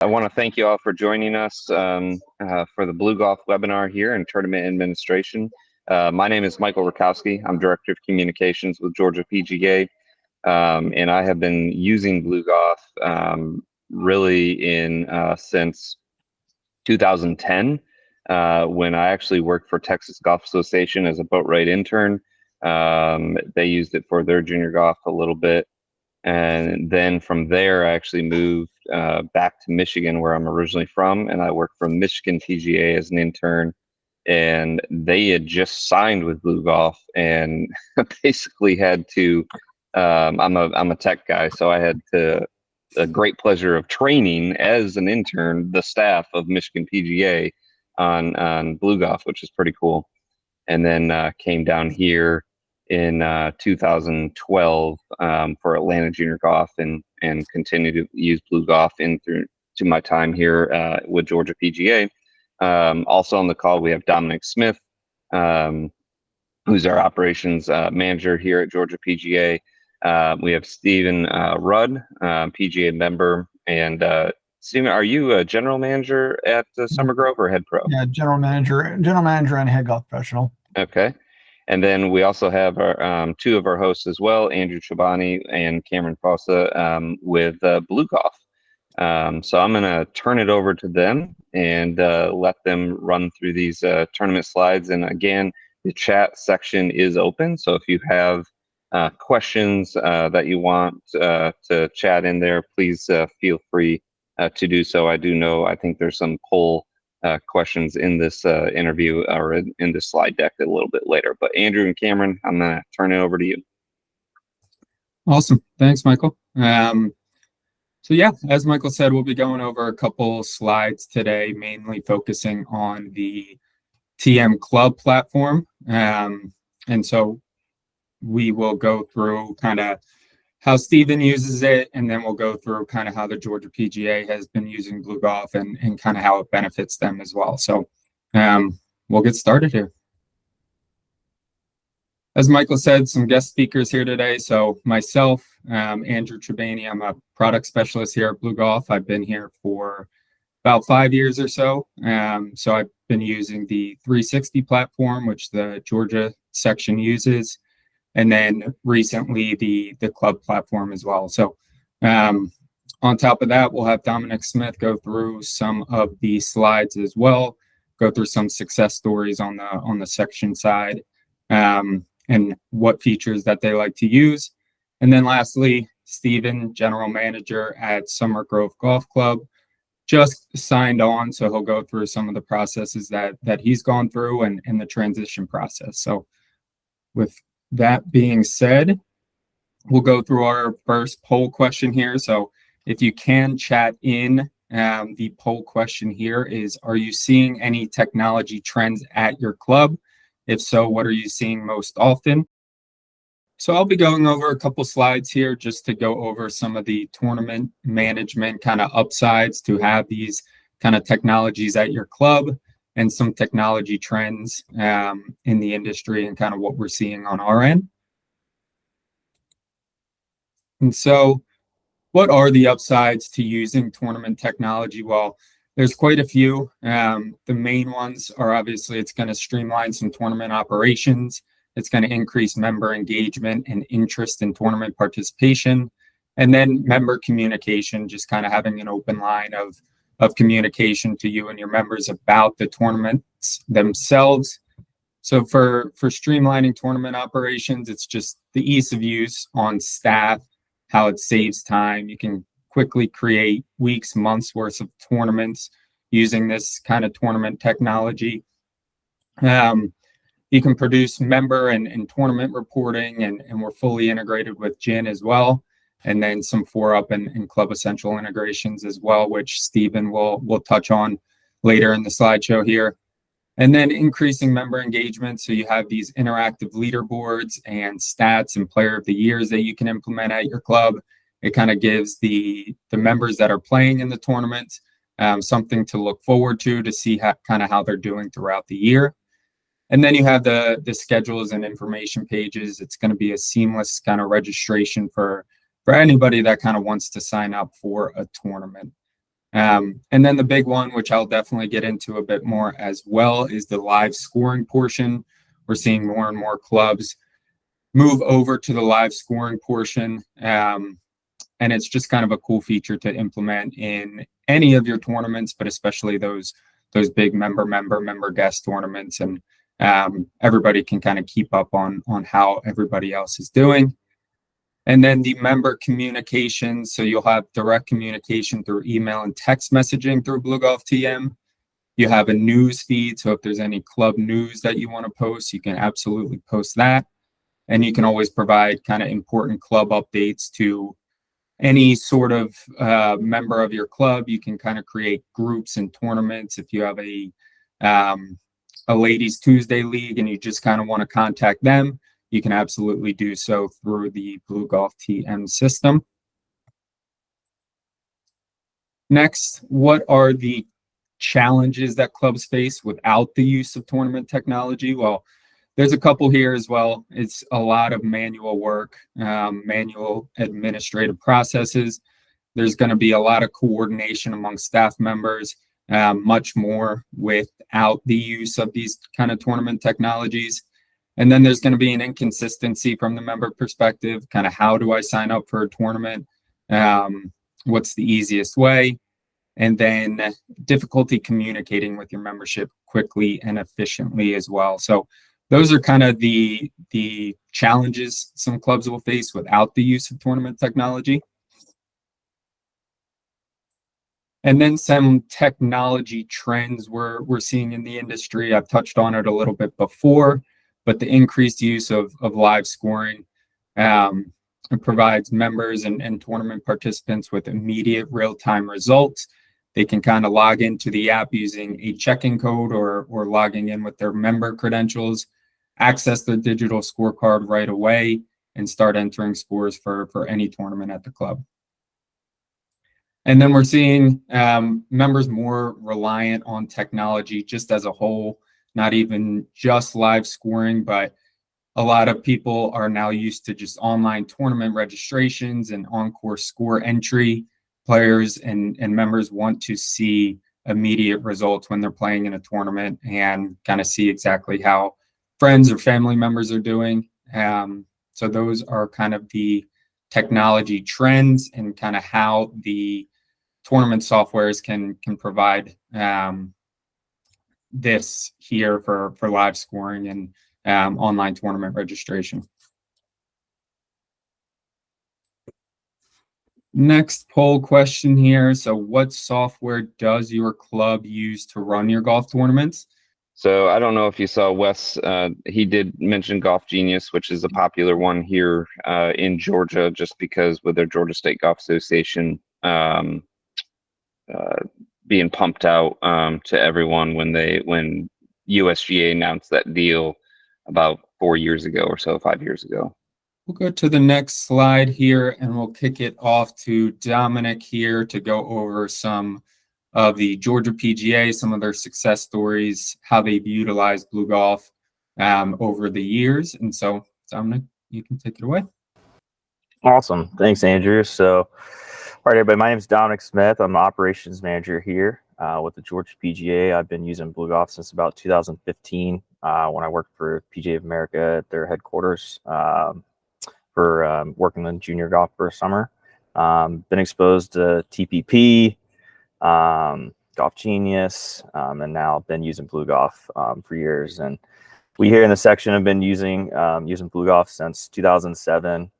I want to thank you all for joining us for the BlueGolf webinar here in Tournament Administration. My name is Michael Rakowski. I'm Director of Communications with Georgia PGA, and I have been using BlueGolf really since 2010 when I actually worked for Texas Golf Association as a boat ride intern. They used it for their junior golf a little bit. And then from there, I actually moved back to Michigan, where I'm originally from, and I worked for Michigan PGA as an intern. And they had just signed with BlueGolf, and basically had to. I'm a tech guy, so I had a great pleasure of training as an intern the staff of Michigan PGA on BlueGolf, which is pretty cool. And then came down here in 2012 for Atlanta Junior Golf, and continue to use BlueGolf in through to my time here with Georgia PGA. Also on the call, we have Dominic Smith, who's our operations manager here at Georgia PGA. We have Stephen Rudd, PGA member, and Stephen, are you a general manager at Summer Grove or head pro? Yeah, general manager and head golf professional. Okay. And then we also have our two of our hosts as well, Andrew Chobany and Cameron Fossa with BlueGolf. So I'm going to turn it over to them and let them run through these tournament slides. And again, the chat section is open. So if you have questions that you want to chat in there, please feel free to do so. I think there's some poll questions in this interview or in the slide deck a little bit later. But Andrew and Cameron, I'm going to turn it over to you. Awesome. Thanks, Michael. So yeah, as Michael said, we'll be going over a couple slides today, mainly focusing on the TM Club platform. And so we will go through kind of how Stephen uses it, and then we'll go through kind of how the Georgia PGA has been using BlueGolf and kind of how it benefits them as well. So we'll get started here. As Michael said, some guest speakers here today. So myself, Andrew Chobany, I'm a product specialist here at BlueGolf. I've been here for about 5 years or so. So I've been using the 360 platform, which the Georgia section uses, and then recently the club platform as well. So on top of that, we'll have Dominic Smith go through some of the slides as well, go through some success stories on the section side, and what features that they like to use. And then lastly, Stephen, general manager at Summer Grove Golf Club, just signed on. So he'll go through some of the processes that he's gone through and the transition process. So with that being said, we'll go through our first poll question here. So if you can chat in, the poll question here is, are you seeing any technology trends at your club? If so, what are you seeing most often? So I'll be going over a couple slides here just to go over some of the tournament management kind of upsides to have these kind of technologies at your club, and some technology trends in the industry and kind of what we're seeing on our end. And so what are the upsides to using tournament technology? Well, there's quite a few. The main ones are obviously it's going to streamline some tournament operations. It's going to increase member engagement and interest in tournament participation. And then member communication, just kind of having an open line of communication to you and your members about the tournaments themselves. So for streamlining tournament operations, it's just the ease of use on staff, how it saves time. You can quickly create weeks, months worth of tournaments using this kind of tournament technology. You can produce member and tournament reporting, and we're fully integrated with GIN as well. And then some 4UP and Club Essential integrations as well, which Stephen will touch on later in the slideshow here. And then increasing member engagement. So you have these interactive leaderboards and stats and player of the years that you can implement at your club. It kind of gives the members that are playing in the tournament something to look forward to see how they're doing throughout the year. And then you have the schedules and information pages. It's going to be a seamless kind of registration for anybody that kind of wants to sign up for a tournament. And then the big one, which I'll definitely get into a bit more as well, is the live scoring portion. We're seeing more and more clubs move over to the live scoring portion. And it's just kind of a cool feature to implement in any of your tournaments, but especially those big member guest tournaments. And everybody can kind of keep up on how everybody else is doing. And then the member communication. So you'll have direct communication through email and text messaging through BlueGolf TM. You have a news feed. So if there's any club news that you want to post, you can absolutely post that. And you can always provide kind of important club updates to any sort of member of your club. You can kind of create groups and tournaments. If you have a ladies Tuesday league and you just kind of want to contact them, you can absolutely do so through the BlueGolf TM system. Next, what are the challenges that clubs face without the use of tournament technology? Well, there's a couple here as well. It's a lot of manual work, manual administrative processes. There's going to be a lot of coordination among staff members, much more without the use of these kind of tournament technologies. And then there's going to be an inconsistency from the member perspective, kind of how do I sign up for a tournament? What's the easiest way? And then difficulty communicating with your membership quickly and efficiently as well. So those are kind of the challenges some clubs will face without the use of tournament technology. And then some technology trends we're seeing in the industry. I've touched on it a little bit before, but the increased use of live scoring it provides members and tournament participants with immediate real-time results. They can kind of log into the app using a check-in code or logging in with their member credentials, access their digital scorecard right away, and start entering scores for any tournament at the club. And then we're seeing members more reliant on technology just as a whole, not even just live scoring, but a lot of people are now used to just online tournament registrations and on-course score entry. Players and members want to see immediate results when they're playing in a tournament and kind of see exactly how friends or family members are doing. So those are kind of the technology trends and kind of how the tournament softwares can provide this here for live scoring and online tournament registration. Next poll question here. So what software does your club use to run your golf tournaments? So I don't know if you saw Wes, he did mention Golf Genius, which is a popular one here in Georgia, just because with their Georgia State Golf Association being pumped out to everyone when USGA announced that deal about 4 years ago or so, 5 years ago. We'll go to the next slide here and we'll kick it off to Dominic here to go over some of the Georgia PGA, some of their success stories, how they've utilized BlueGolf over the years. And so, Dominic, you can take it away. Awesome. Thanks, Andrew. So, all right, everybody, my name is Dominic Smith. I'm the operations manager here with the Georgia PGA. I've been using BlueGolf since about 2015 when I worked for PGA of America at their headquarters for working in junior golf for a summer. Been exposed to TPP, Golf Genius, and now been using BlueGolf for years. And we here in the section have been using BlueGolf since 2007.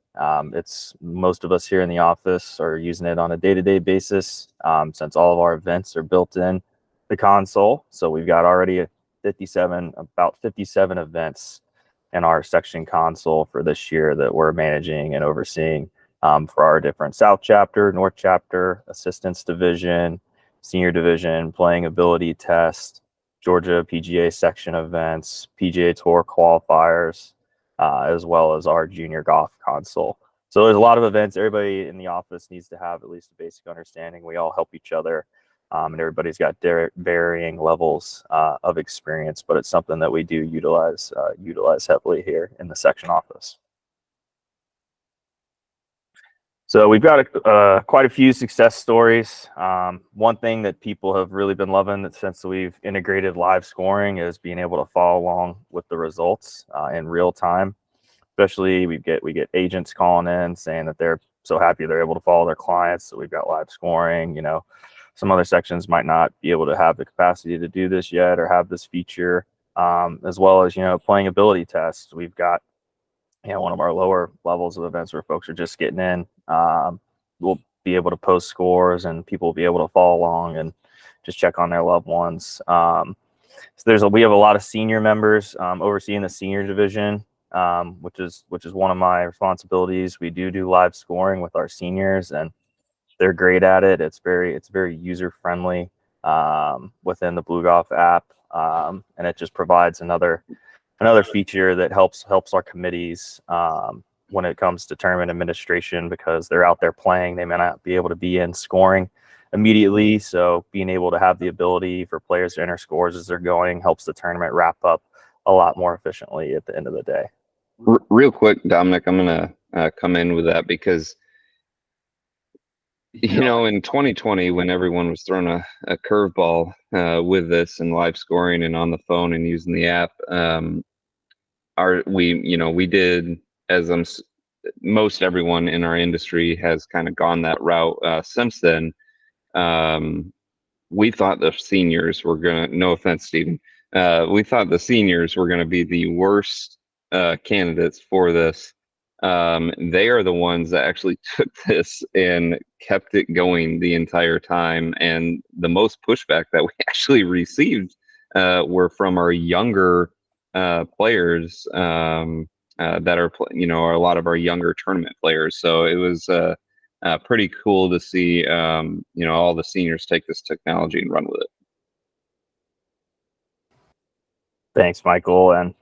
It's most of us here in the office are using it on a day-to-day basis since all of our events are built in the console. So we've got already about 57 events in our section console for this year that we're managing and overseeing for our different South chapter, North chapter, assistance division, senior division, playing ability test, Georgia PGA section events, PGA Tour qualifiers, as well as our junior golf console. So there's a lot of events. Everybody in the office needs to have at least a basic understanding. We all help each other, and everybody's got varying levels of experience, but it's something that we do utilize heavily here in the section office. So we've got quite a few success stories. One thing that people have really been loving since we've integrated live scoring is being able to follow along with the results in real time. Especially we get agents calling in saying that they're so happy they're able to follow their clients. So we've got live scoring. You know, some other sections might not be able to have the capacity to do this yet or have this feature, as well as, you know, playing ability tests. We've got, you know, one of our lower levels of events where folks are just getting in. We'll be able to post scores and people will be able to follow along and just check on their loved ones. So we have a lot of senior members overseeing the senior division, which is one of my responsibilities. We do live scoring with our seniors, and they're great at it. It's very user friendly within the BlueGolf app, and it just provides another feature that helps our committees when it comes to tournament administration, because they're out there playing. They may not be able to be in scoring immediately, so being able to have the ability for players to enter scores as they're going helps the tournament wrap up a lot more efficiently at the end of the day. Real quick, Dominic, I'm gonna come in with that because, you know, in 2020, when everyone was throwing a curveball with this and live scoring and on the phone and using the app, we did, as most everyone in our industry has kind of gone that route since then. We thought the seniors were gonna, no offense, Stephen, we thought the seniors were gonna be the worst candidates for this. They are the ones that actually took this and kept it going the entire time. And the most pushback that we actually received were from our younger players that are, are a lot of our younger tournament players. So it was pretty cool to see, all the seniors take this technology and run with it. Thanks, Michael. And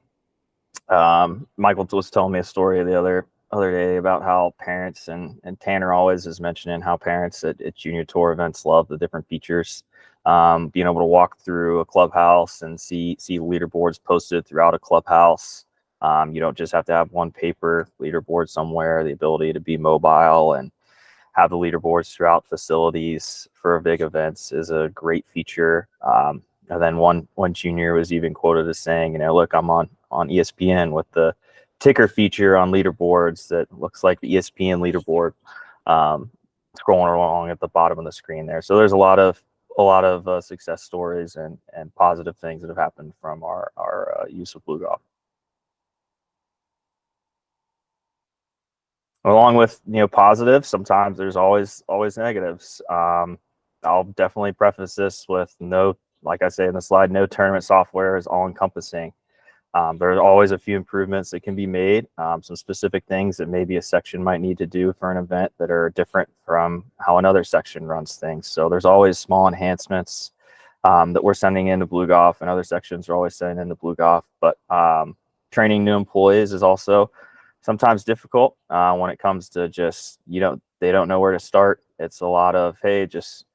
Michael was telling me a story the other day about how parents and Tanner always is mentioning how parents at junior tour events love the different features. Being able to walk through a clubhouse and see leaderboards posted throughout a clubhouse. You don't just have to have one paper leaderboard somewhere. The ability to be mobile and have the leaderboards throughout facilities for big events is a great feature. And then one junior was even quoted as saying, look, I'm on ESPN with the ticker feature on leaderboards that looks like the ESPN leaderboard scrolling along at the bottom of the screen there. So there's a lot of success stories and positive things that have happened from our use of BlueGolf. Along with positives, sometimes there's always negatives. I'll definitely preface this with like I say in the slide, no tournament software is all encompassing. There are always a few improvements that can be made, some specific things that maybe a section might need to do for an event that are different from how another section runs things. So there's always small enhancements that we're sending into BlueGolf, and other sections are always sending into BlueGolf. But training new employees is also sometimes difficult when it comes to just, they don't know where to start. It's a lot of, hey, just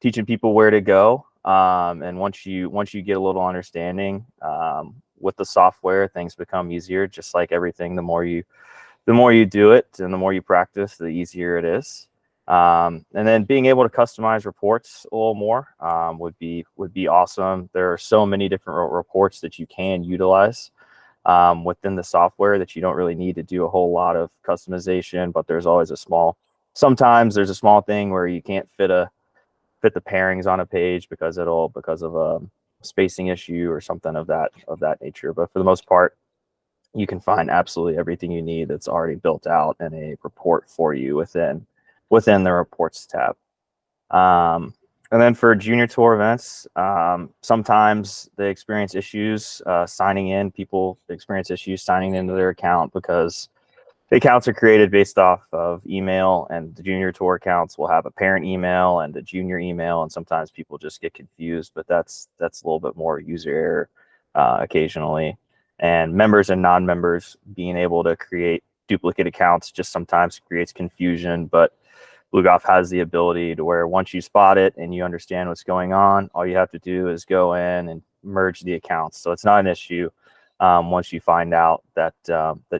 teaching people where to go. And once you get a little understanding with the software, things become easier. Just like everything, the more you do it and the more you practice, the easier it is. And then being able to customize reports a little more would be awesome. There are so many different reports that you can utilize within the software that you don't really need to do a whole lot of customization. But there's always sometimes there's a small thing where you can't fit the pairings on a page because of a spacing issue or something of that nature. But for the most part, you can find absolutely everything you need that's already built out in a report for you within the reports tab. And then for junior tour events, sometimes they experience issues signing in. People experience issues signing into their account because the accounts are created based off of email, and the junior tour accounts will have a parent email and a junior email, and sometimes people just get confused, but that's a little bit more user error occasionally. And members and non-members being able to create duplicate accounts just sometimes creates confusion, but BlueGolf has the ability to where once you spot it and you understand what's going on, all you have to do is go in and merge the accounts. So it's not an issue once you find out that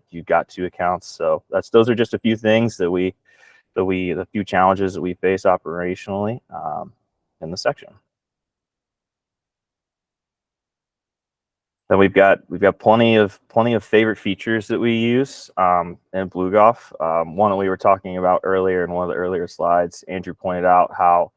you've got two accounts. So those are just a few things that we the few challenges that we face operationally in the section. Then we've got plenty of favorite features that we use in BlueGolf. One that we were talking about earlier in one of the earlier slides, Andrew pointed out how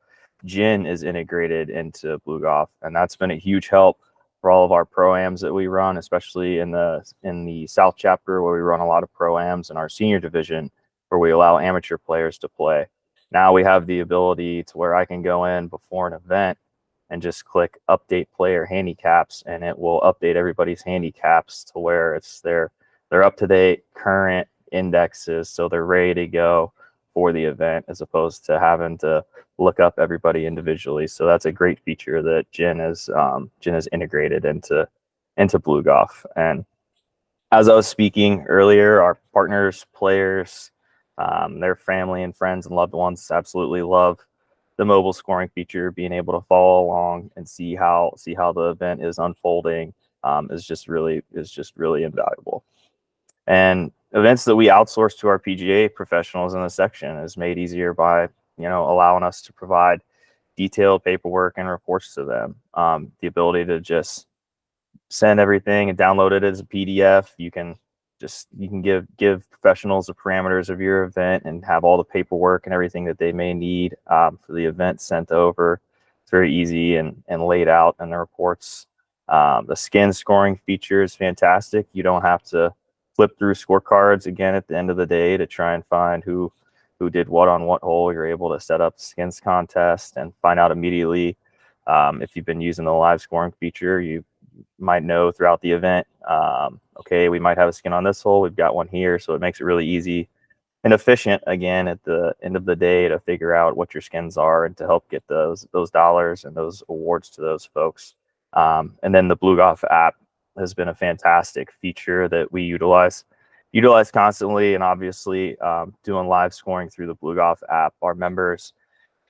GIN is integrated into BlueGolf, and that's been a huge help for all of our pro-ams that we run, especially in the South chapter, where we run a lot of pro-ams, in our senior division where we allow amateur players to play. Now we have the ability to where I can go in before an event and just click update player handicaps, and it will update everybody's handicaps to where they're up to date current indexes, so they're ready to go for the event, as opposed to having to look up everybody individually. So that's a great feature that GIN has integrated into BlueGolf. And as I was speaking earlier, our partners, players, their family and friends and loved ones absolutely love the mobile scoring feature. Being able to follow along and see how the event is unfolding is just really invaluable. And events that we outsource to our PGA professionals in the section is made easier by allowing us to provide detailed paperwork and reports to them. The ability to just send everything and download it as a PDF. You can give professionals the parameters of your event and have all the paperwork and everything that they may need for the event sent over. It's very easy and laid out in the reports. The skin scoring feature is fantastic. You don't have to flip through scorecards again at the end of the day to try and find who did what on what hole. You're able to set up the skins contest and find out immediately. If you've been using the live scoring feature, you might know throughout the event, okay, we might have a skin on this hole, we've got one here. So it makes it really easy and efficient again at the end of the day to figure out what your skins are and to help get those dollars and those awards to those folks. And then the BlueGolf app has been a fantastic feature that we utilize constantly, and obviously doing live scoring through the BlueGolf app, our members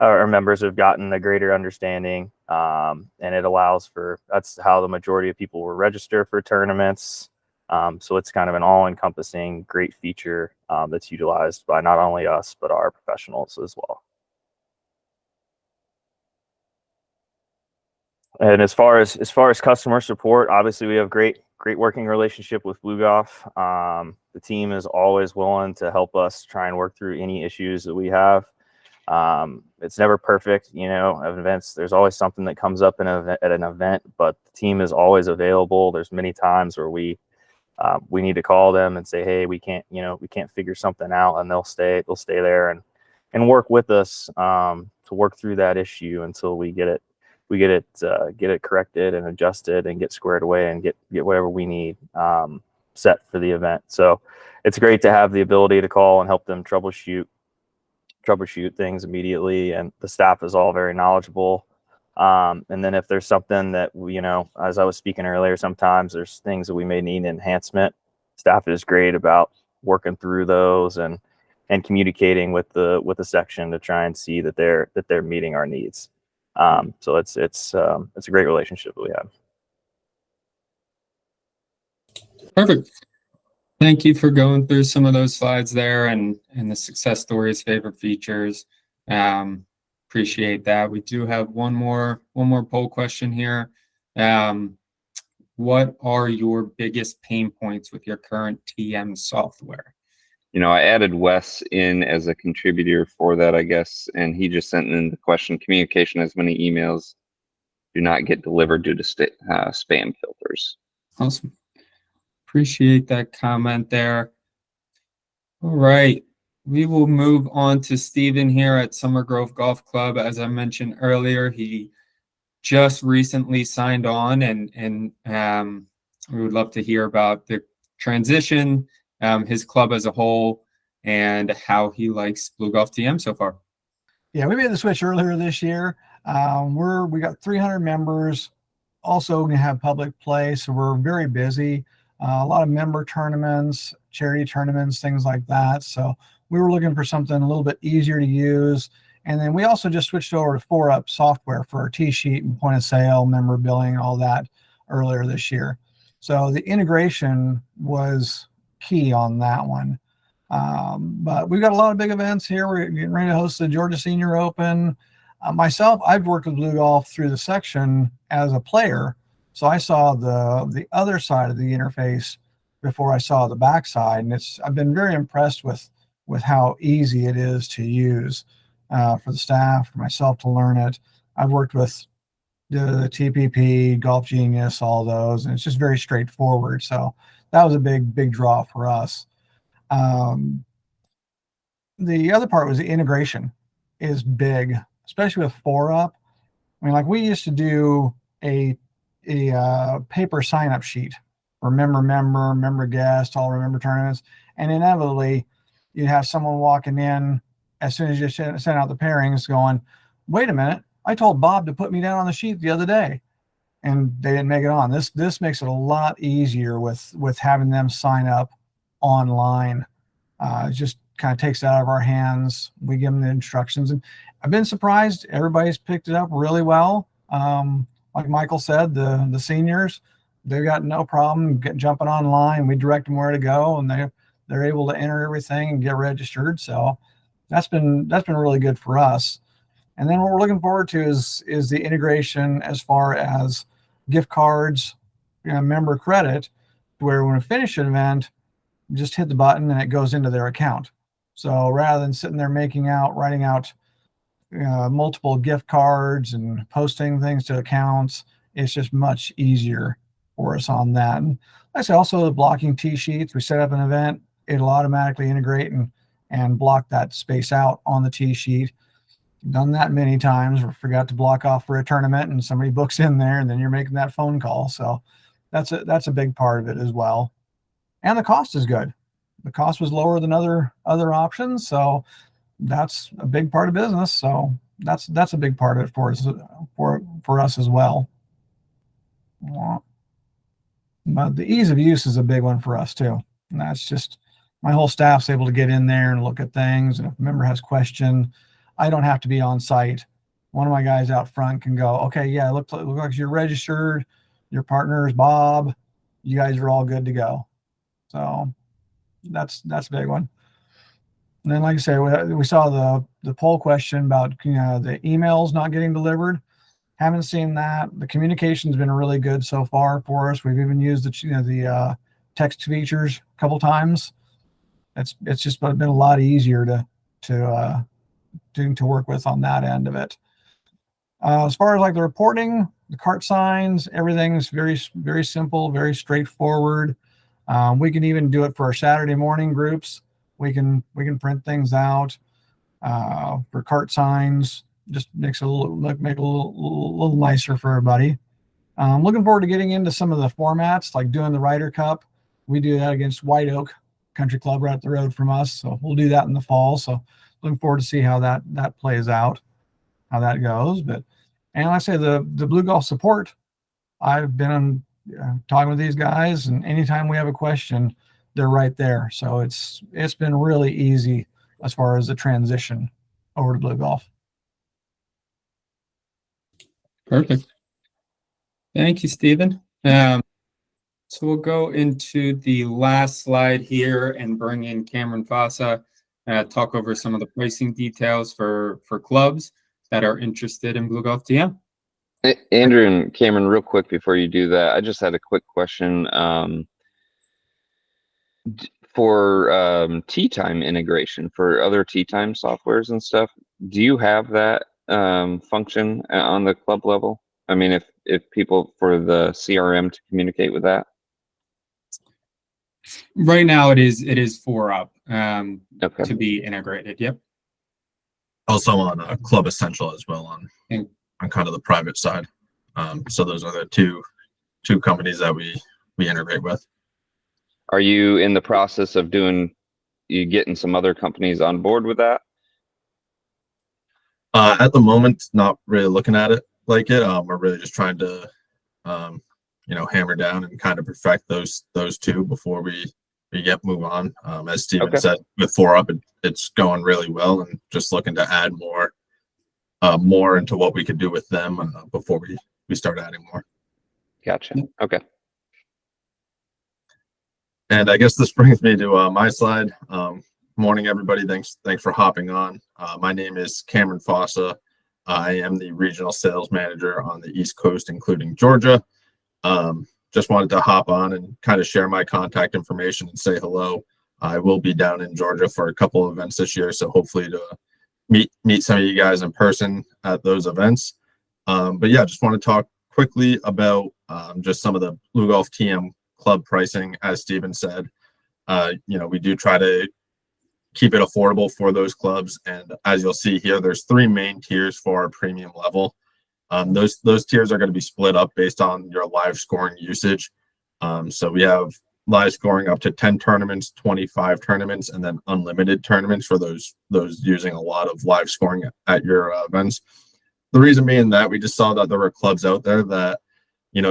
have gotten a greater understanding, and it allows that's how the majority of people will register for tournaments. So it's kind of an all-encompassing great feature that's utilized by not only us but our professionals as well. And as far as customer support, obviously we have great working relationship with BlueGolf. The team is always willing to help us try and work through any issues that we have. It's never perfect, at events. There's always something that comes up at an event, but the team is always available. There's many times where we need to call them and say, hey, we can't figure something out, and they'll stay there and work with us to work through that issue until we get it corrected and adjusted and get squared away and get whatever we need set for the event. So it's great to have the ability to call and help them troubleshoot things immediately, and the staff is all very knowledgeable. And then if there's something that as I was speaking earlier, sometimes there's things that we may need enhancement. Staff is great about working through those and communicating with the section to try and see that they're meeting our needs. So it's a great relationship that we have. Perfect. Thank you for going through some of those slides there and the success stories, favorite features. Appreciate that. We do have one more poll question here. What are your biggest pain points with your current TM software? I added Wes in as a contributor for that, I guess, and he just sent in the question: communication as many emails do not get delivered due to spam filters. Awesome. Appreciate that comment there. All right. We will move on to Steven here at Summer Grove Golf Club. As I mentioned earlier, he just recently signed on, and we would love to hear about the transition, his club as a whole, and how he likes BlueGolf TM so far. Yeah, we made the switch earlier this year. We got 300 members. Also, going to have public play, so we're very busy. A lot of member tournaments, charity tournaments, things like that. So we were looking for something a little bit easier to use. And then we also just switched over to 4UP software for our tee sheet and point of sale, member billing, all that earlier this year. So the integration was key on that one. But we've got a lot of big events here. We're getting ready to host the Georgia Senior Open. Myself, I've worked with BlueGolf through the section as a player, so I saw the other side of the interface before I saw the backside, and I've been very impressed with how easy it is to use for the staff, for myself to learn it. I've worked with the TPP, Golf Genius, all those, and it's just very straightforward. So that was a big draw for us. The other part was the integration is big, especially with 4UP. I mean, like we used to do a paper sign-up sheet for member guest, all remember tournaments, and inevitably you'd have someone walking in as soon as you sent out the pairings going, wait a minute, I told Bob to put me down on the sheet the other day, and they didn't make it on. This makes it a lot easier with having them sign up online. It just kind of takes it out of our hands. We give them the instructions, and I've been surprised. Everybody's picked it up really well. Like Michael said, the seniors, they've got no problem jumping online. We direct them where to go, and they're able to enter everything and get registered. So that's been really good for us. And then what we're looking forward to is the integration as far as gift cards, member credit, where when we finish an event, just hit the button and it goes into their account. So rather than sitting there writing out multiple gift cards and posting things to accounts, it's just much easier for us on that. And like I said, also the blocking tee sheets. We set up an event, it'll automatically integrate and block that space out on the tee sheet. Done that many times. We forgot to block off for a tournament and somebody books in there, and then you're making that phone call. So that's a big part of it as well. And the cost is good. The cost was lower than other options, so that's a big part of business. So that's a big part of it for us as well. But the ease of use is a big one for us too. And that's just my whole staff's able to get in there and look at things. And if a member has a question, I don't have to be on site. One of my guys out front can go, okay, yeah, it looks like you're registered. Your partner is Bob. You guys are all good to go. So that's a big one. And then, like I say, we saw the poll question about the emails not getting delivered. Haven't seen that. The communication's been really good so far for us. We've even used the text features a couple times. It's just been a lot easier to work with on that end of it. As far as like the reporting, the cart signs, everything's very, very simple, very straightforward. We can even do it for our Saturday morning groups. We can print things out for cart signs. Just makes it make it a little nicer for everybody. I'm looking forward to getting into some of the formats, like doing the Ryder Cup. We do that against White Oak Country Club right up the road from us, so we'll do that in the fall. So looking forward to see how that plays out, how that goes. And like I say, the BlueGolf support, I've been on talking with these guys, and anytime we have a question, they're right there. So it's been really easy as far as the transition over to BlueGolf. Perfect. Thank you, Stephen. So we'll go into the last slide here and bring in Cameron Fossa, talk over some of the pricing details for clubs that are interested in BlueGolf TM. Andrew and Cameron, real quick before you do that, I just had a quick question. For tee time integration for other tee time softwares and stuff, do you have that function on the club level? I mean, if people for the CRM to communicate with that? Right now it is 4UP Okay. to be integrated. Yep. Also on Club Essential as well on kind of the private side. So those are the two companies that we integrate with. Are you in the process of getting some other companies on board with that? At the moment, not really looking at it like it. We're really just trying to, hammer down and kind of perfect those two before we move on. As Stephen said, with 4UP, it's going really well, and just looking to add more into what we could do with them before we start adding more. Gotcha. Okay. And I guess this brings me to my slide. Morning, everybody. Thanks for hopping on. My name is Cameron Fossa. I am the regional sales manager on the East Coast, including Georgia. Just wanted to hop on and kind of share my contact information and say hello. I will be down in Georgia for a couple of events this year, so hopefully to meet some of you guys in person at those events. But yeah, just want to talk quickly about just some of the BlueGolf TM club pricing. As Steven said, we do try to keep it affordable for those clubs. And as you'll see here, there's 3 main tiers for our premium level. Those tiers are going to be split up based on your live scoring usage. So we have live scoring up to 10 tournaments, 25 tournaments, and then unlimited tournaments for those using a lot of live scoring at your events. The reason being that we just saw that there were clubs out there that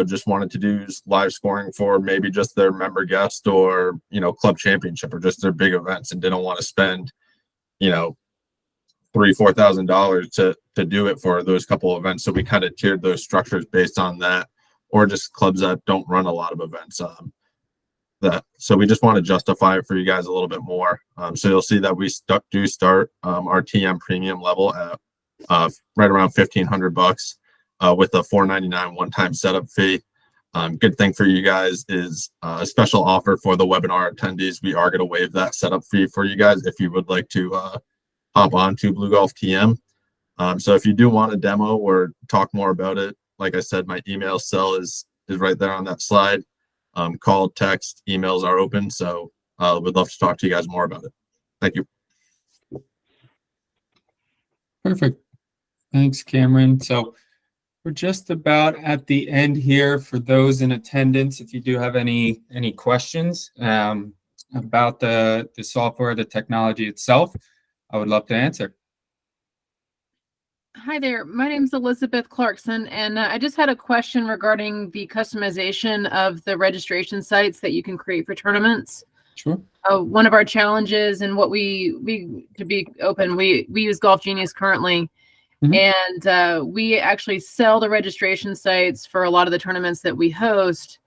just wanted to do live scoring for maybe just their member guest or, club championship or just their big events and didn't want to spend, $3,000-$4,000 to do it for those couple of events. So we kind of tiered those structures based on that, or just clubs that don't run a lot of events. So we just want to justify it for you guys a little bit more. So you'll see that we do start our TM premium level at right around $1,500. With a $4.99 one-time setup fee. Good thing for you guys is a special offer for the webinar attendees. We are going to waive that setup fee for you guys if you would like to hop on to BlueGolf TM. So if you do want a demo or talk more about it, like I said, my email cell is right there on that slide. Call, text, emails are open. So we'd love to talk to you guys more about it. Thank you. Perfect. Thanks, Cameron. So we're just about at the end here. For those in attendance, if you do have any questions about the software, the technology itself, I would love to answer. Hi there. My name is Elizabeth Clarkson, and I just had a question regarding the customization of the registration sites that you can create for tournaments. Sure. One of our challenges, and what we to be open, we use Golf Genius currently. And we actually sell the registration sites for a lot of the tournaments that we host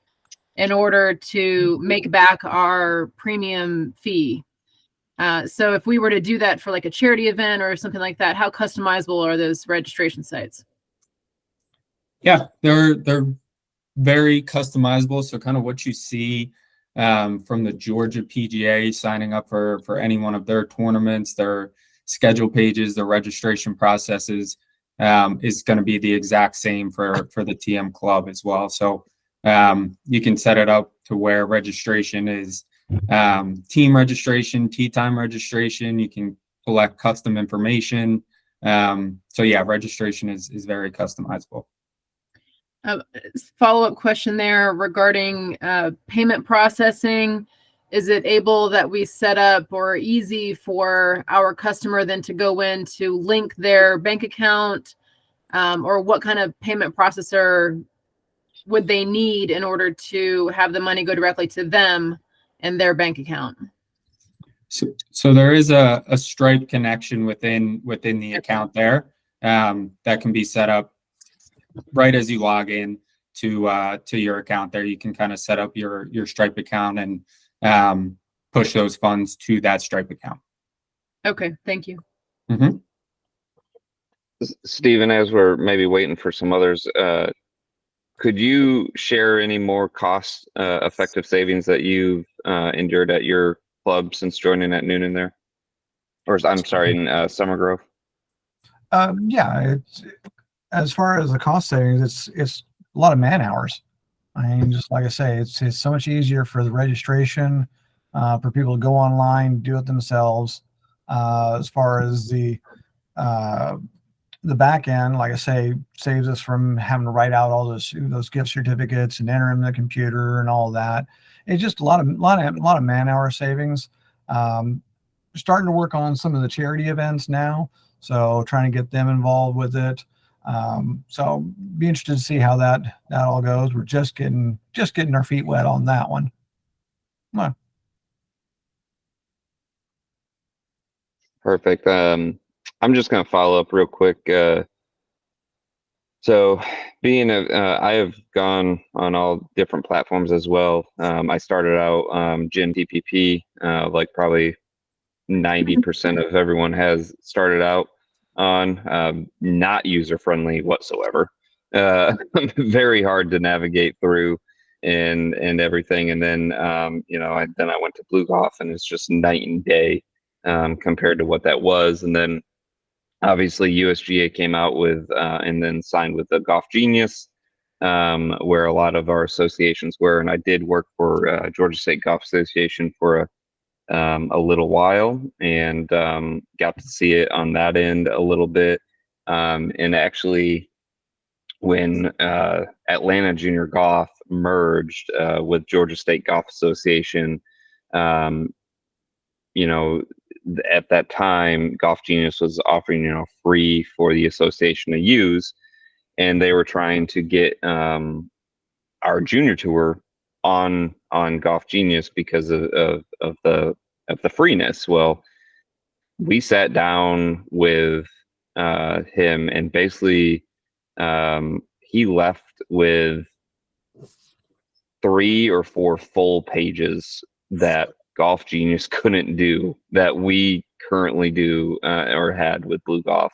in order to make back our premium fee. So if we were to do that for like a charity event or something like that, how customizable are those registration sites? Yeah, they're very customizable. So kind of what you see from the Georgia PGA signing up for any one of their tournaments, their schedule pages, the registration processes is going to be the exact same for the TM club as well. So you can set it up to where registration is team registration, tee time registration. You can collect custom information. So yeah, registration is very customizable. Follow-up question there regarding payment processing. Is it able that we set up or easy for our customer then to go in to link their bank account, or what kind of payment processor would they need in order to have the money go directly to them and their bank account? So there is a Stripe connection within the account there that can be set up right as you log in to your account. There you can kind of set up your Stripe account and push those funds to that Stripe account. Okay, thank you. Mm-hmm. Stephen, as we're maybe waiting for some others, could you share any more cost effective savings that you've endured at your club since joining at Noonan there? Or I'm sorry, in Summer Grove? Yeah, as far as the cost savings, it's a lot of man hours. I mean, just like I say, it's so much easier for the registration, for people to go online, do it themselves. As far as the back end, like I say, saves us from having to write out all those gift certificates and enter them in the computer and all that. It's just a lot of man hour savings. Starting to work on some of the charity events now, so trying to get them involved with it. So be interested to see how that all goes. We're just getting our feet wet on that one. Well. Perfect. I'm just going to follow up real quick. So being I have gone on all different platforms as well. I started out Gin TPP, like probably 90% of everyone has started out on. Not user friendly whatsoever. Very hard to navigate through and everything. And then then I went to BlueGolf, and it's just night and day compared to what that was. And then obviously USGA came out with and then signed with the Golf Genius, where a lot of our associations were. And I did work for Georgia State Golf Association for a little while, and got to see it on that end a little bit. And actually, when Atlanta Junior Golf merged with Georgia State Golf Association, at that time, Golf Genius was offering, free for the association to use, and they were trying to get our junior tour on Golf Genius because of the freeness. Well, we sat down with him, and basically he left with 3 or 4 full pages that Golf Genius couldn't do that we currently do or had with BlueGolf.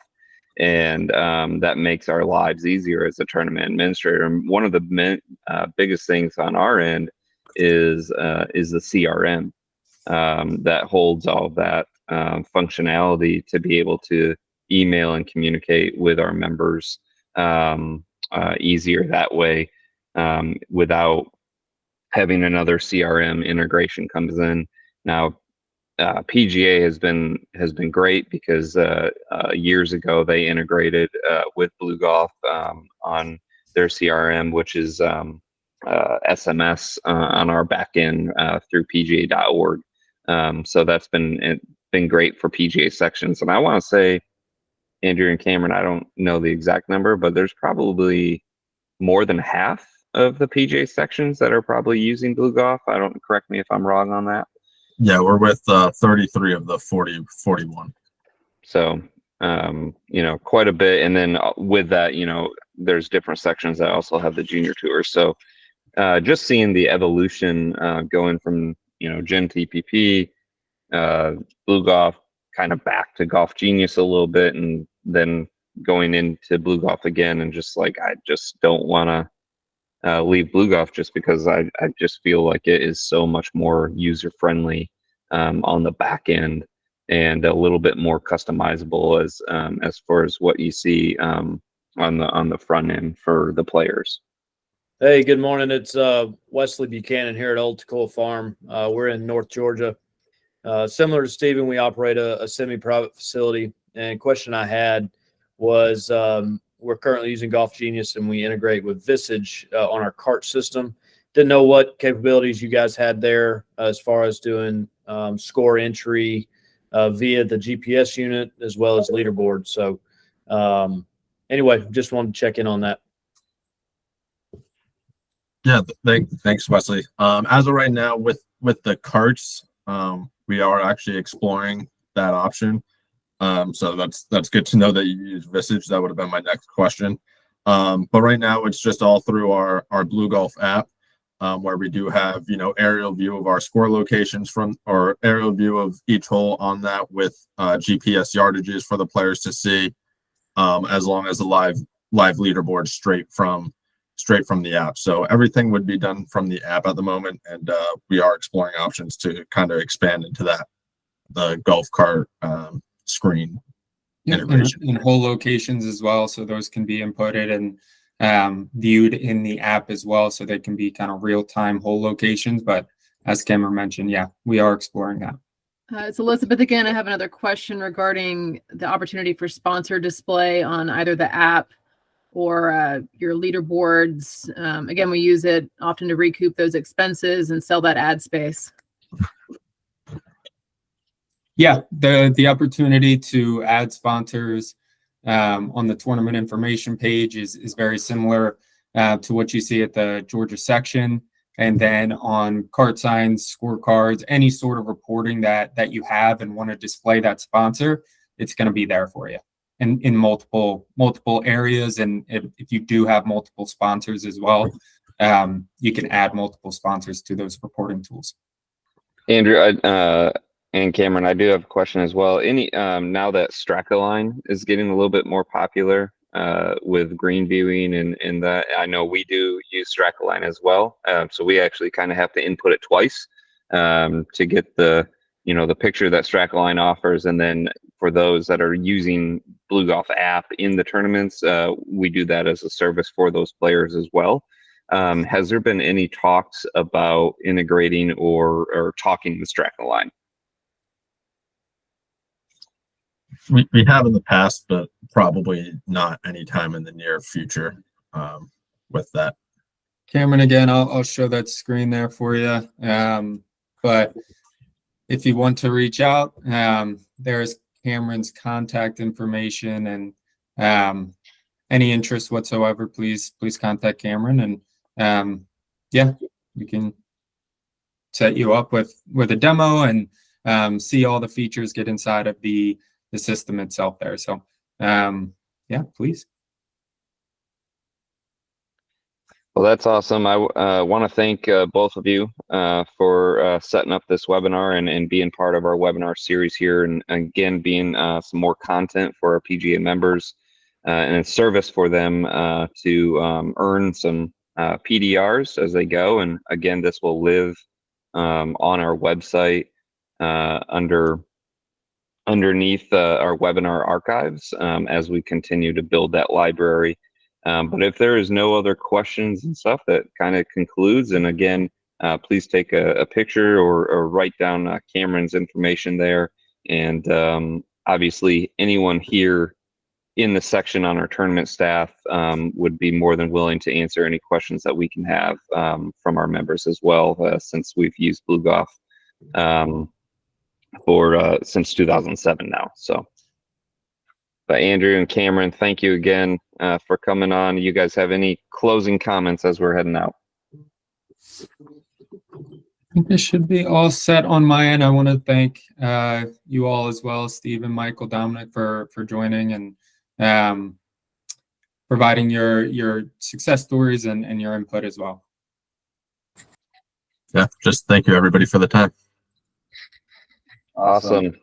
And that makes our lives easier as a tournament administrator. And one of the biggest things on our end is the CRM that holds all that functionality to be able to email and communicate with our members easier that way, without having another CRM integration comes in. Now, PGA has been great because years ago they integrated with BlueGolf on their CRM, which is SMS on our back end through PGA.org. So that's been great for PGA sections. And I want to say, Andrew and Cameron, I don't know the exact number, but there's probably more than half of the PGA sections that are probably using BlueGolf. Correct me if I'm wrong on that. Yeah, we're with 33 of the 41. So, quite a bit. And then with that, there's different sections that also have the junior tour. So just seeing the evolution going from, Gen TPP, BlueGolf, kind of back to Golf Genius a little bit, and then going into BlueGolf again, and just like, I just don't want to leave BlueGolf just because I just feel like it is so much more user friendly on the back end, and a little bit more customizable as far as what you see on the front end for the players. Hey, good morning. It's Wesley Buchanan here at Old Tacoma Farm. We're in North Georgia. Similar to Stephen, we operate a semi-private facility. And question I had was, we're currently using Golf Genius, and we integrate with Visage on our cart system. Didn't know what capabilities you guys had there as far as doing score entry via the GPS unit as well as leaderboard. So anyway, just wanted to check in on that. Yeah, thanks, Wesley. As of right now, with the carts, we are actually exploring that option. So that's good to know that you use Visage. That would have been my next question. But right now it's just all through our BlueGolf app, where we do have, aerial view of our score locations or aerial view of each hole on that with GPS yardages for the players to see, as long as the live leaderboard straight from the app. So everything would be done from the app at the moment, and we are exploring options to kind of expand into that, the golf cart screen integration in whole locations as well, so those can be inputted and viewed in the app as well, so they can be kind of real-time whole locations. But as Cameron mentioned, yeah, we are exploring that. It's Elizabeth again. I have another question regarding the opportunity for sponsor display on either the app or your leaderboards. Again, we use it often to recoup those expenses and sell that ad space. Yeah, the opportunity to add sponsors on the tournament information page is very similar to what you see at the Georgia section. And then on cart signs, scorecards, any sort of reporting that you have and want to display that sponsor, it's going to be there for you in multiple areas. And if you do have multiple sponsors as well, you can add multiple sponsors to those reporting tools. Andrew, And Cameron, I do have a question as well. Any now that Strackline is getting a little bit more popular with green viewing and that, I know we do use Strackline as well. So we actually kind of have to input it twice to get the the picture that Strackline offers, and then for those that are using BlueGolf app in the tournaments, we do that as a service for those players as well. Has there been any talks about integrating or talking with Strackline? We have in the past, but probably not anytime in the near future with that. Cameron, again, I'll show that screen there for you. But if you want to reach out, there's Cameron's contact information, and any interest whatsoever, please contact Cameron, and yeah, we can set you up with a demo and see all the features, get inside of the system itself there. So yeah, please. Well, that's awesome. I want to thank both of you for setting up this webinar and being part of our webinar series here, and again being some more content for our PGA members and a service for them to earn some PDRs as they go. And again, this will live on our website underneath our webinar archives as we continue to build that library. But if there is no other questions and stuff, that kind of concludes. And again, please take a picture or write down Cameron's information there. And obviously, anyone here in the section on our tournament staff would be more than willing to answer any questions that we can have from our members as well, since we've used BlueGolf since 2007 now. So. But Andrew and Cameron, thank you again for coming on. You guys have any closing comments as we're heading out? I think this should be all set on my end. I want to thank you all as well, Stephen, Michael, Dominic, for joining and providing your success stories and your input as well. Yeah, just thank you everybody for the time. Awesome.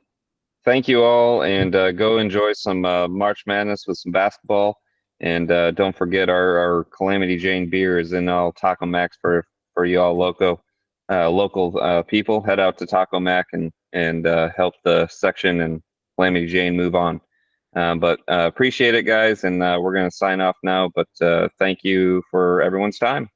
Thank you all, and go enjoy some March Madness with some basketball. And don't forget our Calamity Jane beer is in all Taco Max for you all local people. Head out to Taco Mac and help the section and Calamity Jane move on. But appreciate it, guys, and we're going to sign off now. But thank you for everyone's time.